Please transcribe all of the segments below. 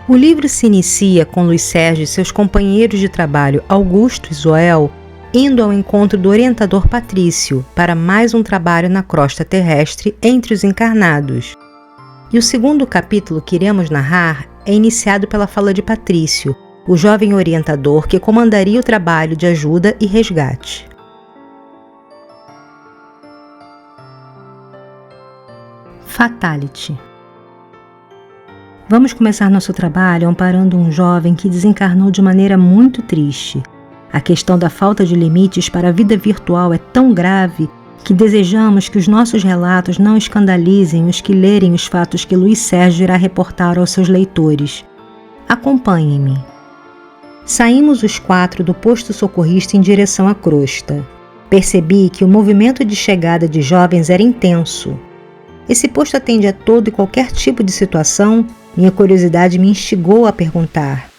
O livro se inicia com Luiz Sérgio e seus companheiros de trabalho Augusto e Zoel indo ao encontro do orientador Patrício para mais um trabalho na crosta terrestre entre os encarnados. E o segundo capítulo que iremos narrar é iniciado pela fala de Patrício, o jovem orientador que comandaria o trabalho de ajuda e resgate. Fatality. Vamos começar nosso trabalho amparando um jovem que desencarnou de maneira muito triste. A questão da falta de limites para a vida virtual é tão grave que desejamos que os nossos relatos não escandalizem os que lerem os fatos que Luiz Sérgio irá reportar aos seus leitores. Acompanhem-me. Saímos os 4 do posto socorrista em direção à crosta. Percebi que o movimento de chegada de jovens era intenso. Esse posto atende a todo e qualquer tipo de situação. Minha curiosidade me instigou a perguntar.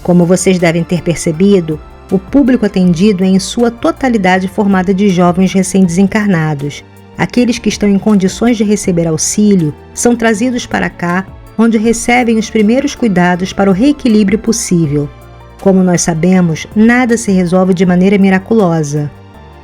Como vocês devem ter percebido, o público atendido é em sua totalidade formado de jovens recém-desencarnados. Aqueles que estão em condições de receber auxílio são trazidos para cá, onde recebem os primeiros cuidados para o reequilíbrio possível. Como nós sabemos, nada se resolve de maneira miraculosa.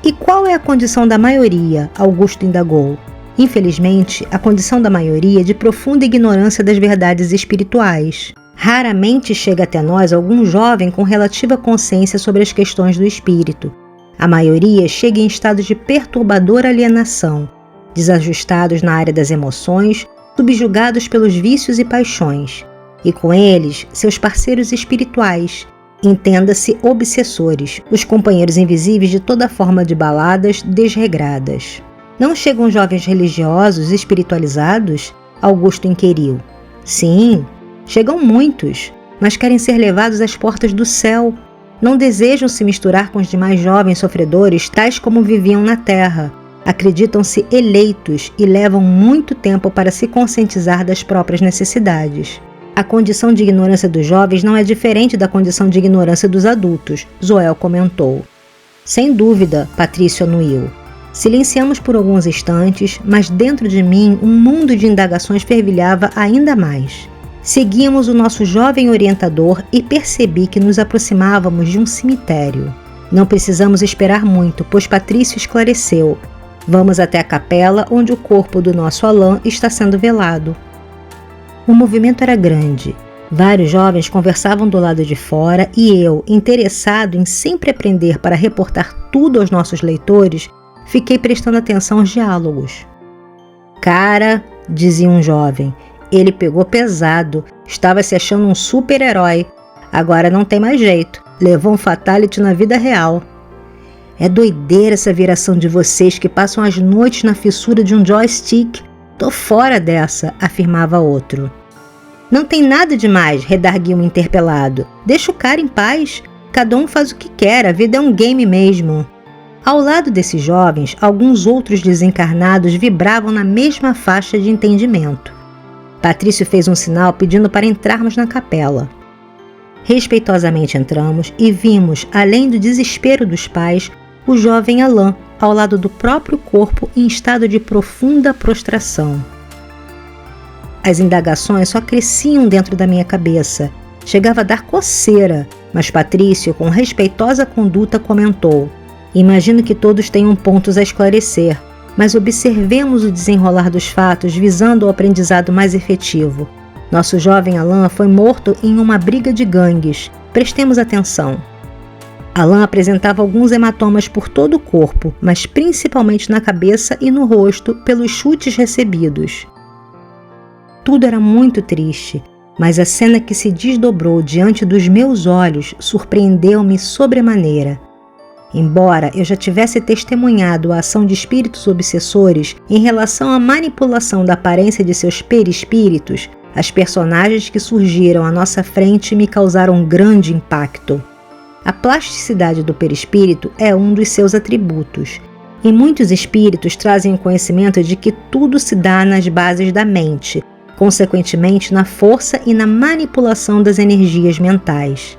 E qual é a condição da maioria? Augusto indagou. Infelizmente, a condição da maioria é de profunda ignorância das verdades espirituais. Raramente chega até nós algum jovem com relativa consciência sobre as questões do espírito. A maioria chega em estado de perturbadora alienação, desajustados na área das emoções, subjugados pelos vícios e paixões, e com eles, seus parceiros espirituais, entenda-se obsessores, os companheiros invisíveis de toda forma de baladas desregradas. Não chegam jovens religiosos espiritualizados? Augusto inquiriu. Sim, chegam muitos, mas querem ser levados às portas do céu. Não desejam se misturar com os demais jovens sofredores, tais como viviam na terra. Acreditam-se eleitos e levam muito tempo para se conscientizar das próprias necessidades. A condição de ignorância dos jovens não é diferente da condição de ignorância dos adultos, Zoel comentou. Sem dúvida, Patrício anuiu. Silenciamos por alguns instantes, mas dentro de mim um mundo de indagações fervilhava ainda mais. Seguíamos o nosso jovem orientador e percebi que nos aproximávamos de um cemitério. Não precisamos esperar muito, pois Patrício esclareceu. Vamos até a capela onde o corpo do nosso Alain está sendo velado. O movimento era grande. Vários jovens conversavam do lado de fora e eu, interessado em sempre aprender para reportar tudo aos nossos leitores, fiquei prestando atenção aos diálogos. Cara, dizia um jovem, ele pegou pesado, estava se achando um super-herói. Agora não tem mais jeito, levou um fatality na vida real. É doideira essa viração de vocês que passam as noites na fissura de um joystick. Tô fora dessa, afirmava outro. Não tem nada demais, redarguiu um interpelado. Deixa o cara em paz. Cada um faz o que quer, a vida é um game mesmo. Ao lado desses jovens, alguns outros desencarnados vibravam na mesma faixa de entendimento. Patrício fez um sinal pedindo para entrarmos na capela. Respeitosamente entramos e vimos, além do desespero dos pais, o jovem Alain, ao lado do próprio corpo em estado de profunda prostração. As indagações só cresciam dentro da minha cabeça. Chegava a dar coceira, mas Patrício, com respeitosa conduta, comentou: imagino que todos tenham pontos a esclarecer, mas observemos o desenrolar dos fatos visando o aprendizado mais efetivo. Nosso jovem Alain foi morto em uma briga de gangues. Prestemos atenção. Alain apresentava alguns hematomas por todo o corpo, mas principalmente na cabeça e no rosto pelos chutes recebidos. Tudo era muito triste, mas a cena que se desdobrou diante dos meus olhos surpreendeu-me sobremaneira. Embora eu já tivesse testemunhado a ação de espíritos obsessores em relação à manipulação da aparência de seus perispíritos, as personagens que surgiram à nossa frente me causaram um grande impacto. A plasticidade do perispírito é um dos seus atributos, e muitos espíritos trazem o conhecimento de que tudo se dá nas bases da mente, consequentemente na força e na manipulação das energias mentais.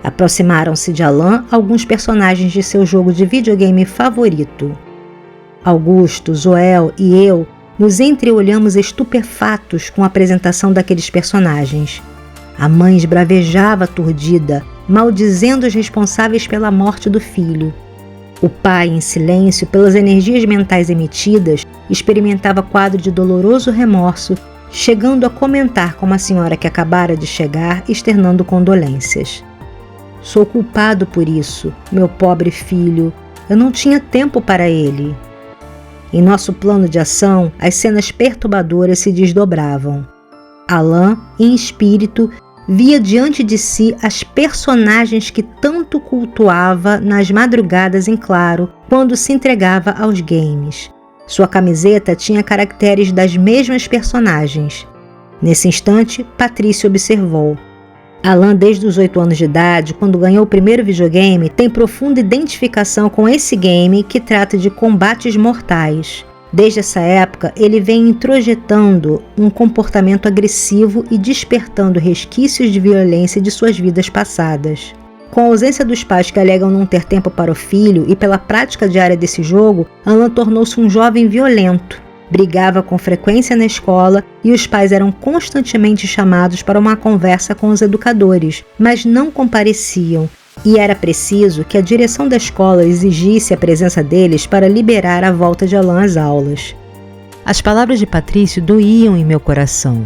Aproximaram-se de Alain alguns personagens de seu jogo de videogame favorito. Augusto, Zoel e eu nos entreolhamos estupefatos com a apresentação daqueles personagens. A mãe esbravejava aturdida, maldizendo os responsáveis pela morte do filho. O pai, em silêncio, pelas energias mentais emitidas, experimentava quadro de doloroso remorso, chegando a comentar com uma senhora que acabara de chegar, externando condolências. Sou culpado por isso, meu pobre filho. Eu não tinha tempo para ele. Em nosso plano de ação, as cenas perturbadoras se desdobravam. Alain, em espírito, via diante de si as personagens que tanto cultuava nas madrugadas em claro, quando se entregava aos games. Sua camiseta tinha caracteres das mesmas personagens. Nesse instante, Patrícia observou. Alain, desde os 8 anos de idade, quando ganhou o primeiro videogame, tem profunda identificação com esse game que trata de combates mortais. Desde essa época, ele vem introjetando um comportamento agressivo e despertando resquícios de violência de suas vidas passadas. Com a ausência dos pais que alegam não ter tempo para o filho e pela prática diária desse jogo, Alain tornou-se um jovem violento. Brigava com frequência na escola e os pais eram constantemente chamados para uma conversa com os educadores, mas não compareciam, e era preciso que a direção da escola exigisse a presença deles para liberar a volta de Alain às aulas. As palavras de Patrício doíam em meu coração.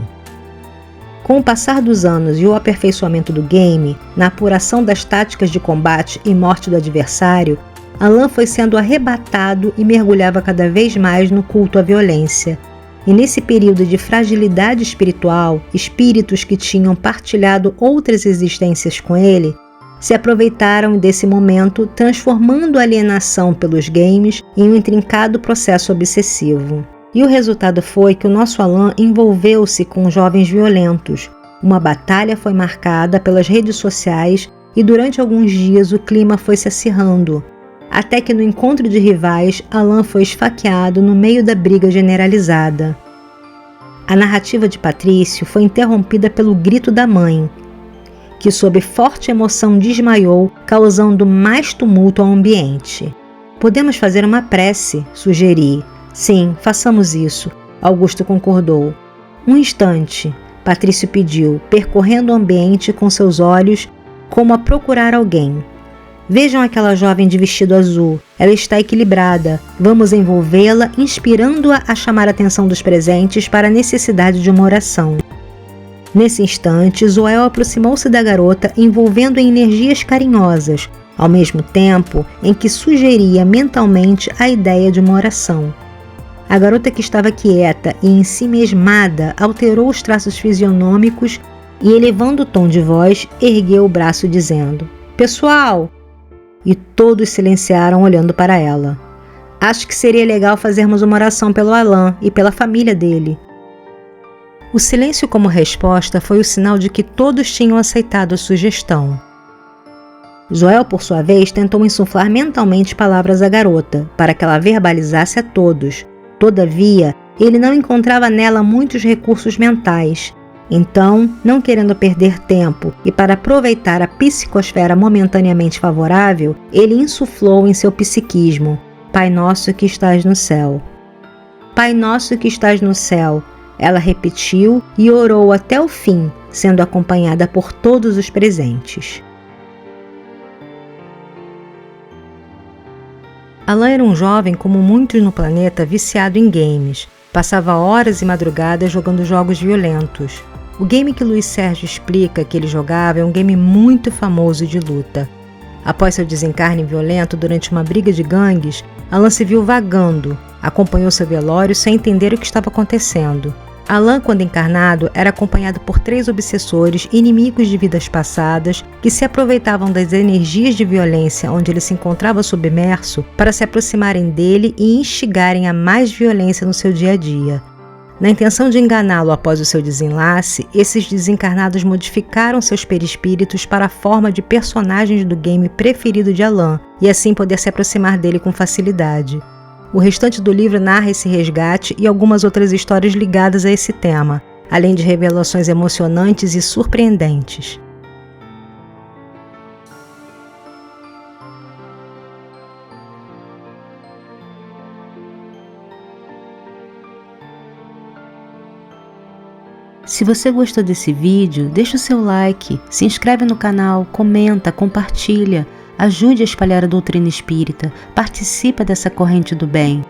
Com o passar dos anos e o aperfeiçoamento do game, na apuração das táticas de combate e morte do adversário, Alain foi sendo arrebatado e mergulhava cada vez mais no culto à violência. E nesse período de fragilidade espiritual, espíritos que tinham partilhado outras existências com ele, se aproveitaram desse momento, transformando a alienação pelos games em um intrincado processo obsessivo. E o resultado foi que o nosso Alain envolveu-se com jovens violentos. Uma batalha foi marcada pelas redes sociais e durante alguns dias o clima foi se acirrando. Até que no encontro de rivais, Alain foi esfaqueado no meio da briga generalizada. A narrativa de Patrício foi interrompida pelo grito da mãe, que sob forte emoção desmaiou, causando mais tumulto ao ambiente. Podemos fazer uma prece, sugeri. Sim, façamos isso, Augusto concordou. Um instante, Patrício pediu, percorrendo o ambiente com seus olhos, como a procurar alguém. Vejam aquela jovem de vestido azul. Ela está equilibrada. Vamos envolvê-la, inspirando-a a chamar a atenção dos presentes para a necessidade de uma oração. Nesse instante, Zoel aproximou-se da garota, envolvendo em energias carinhosas, ao mesmo tempo em que sugeria mentalmente a ideia de uma oração. A garota, que estava quieta e em si mesmada, alterou os traços fisionômicos e, elevando o tom de voz, ergueu o braço dizendo: "Pessoal!" E todos silenciaram olhando para ela. "Acho que seria legal fazermos uma oração pelo Alain e pela família dele." O silêncio como resposta foi o sinal de que todos tinham aceitado a sugestão. Zoel, por sua vez, tentou insuflar mentalmente palavras à garota, para que ela verbalizasse a todos. Todavia, ele não encontrava nela muitos recursos mentais. Então, não querendo perder tempo e para aproveitar a psicosfera momentaneamente favorável, ele insuflou em seu psiquismo: "Pai nosso que estás no céu." "Pai nosso que estás no céu," ela repetiu e orou até o fim, sendo acompanhada por todos os presentes. Alain era um jovem como muitos no planeta viciado em games. Passava horas e madrugadas jogando jogos violentos. O game que Luiz Sérgio explica que ele jogava é um game muito famoso de luta. Após seu desencarne violento durante uma briga de gangues, Alain se viu vagando, acompanhou seu velório sem entender o que estava acontecendo. Alain, quando encarnado, era acompanhado por 3 obsessores, inimigos de vidas passadas, que se aproveitavam das energias de violência onde ele se encontrava submerso para se aproximarem dele e instigarem a mais violência no seu dia a dia. Na intenção de enganá-lo após o seu desenlace, esses desencarnados modificaram seus perispíritos para a forma de personagens do game preferido de Alain, e assim poder se aproximar dele com facilidade. O restante do livro narra esse resgate e algumas outras histórias ligadas a esse tema, além de revelações emocionantes e surpreendentes. Se você gostou desse vídeo, deixa o seu like, se inscreve no canal, comenta, compartilha, ajude a espalhar a doutrina espírita, participa dessa corrente do bem.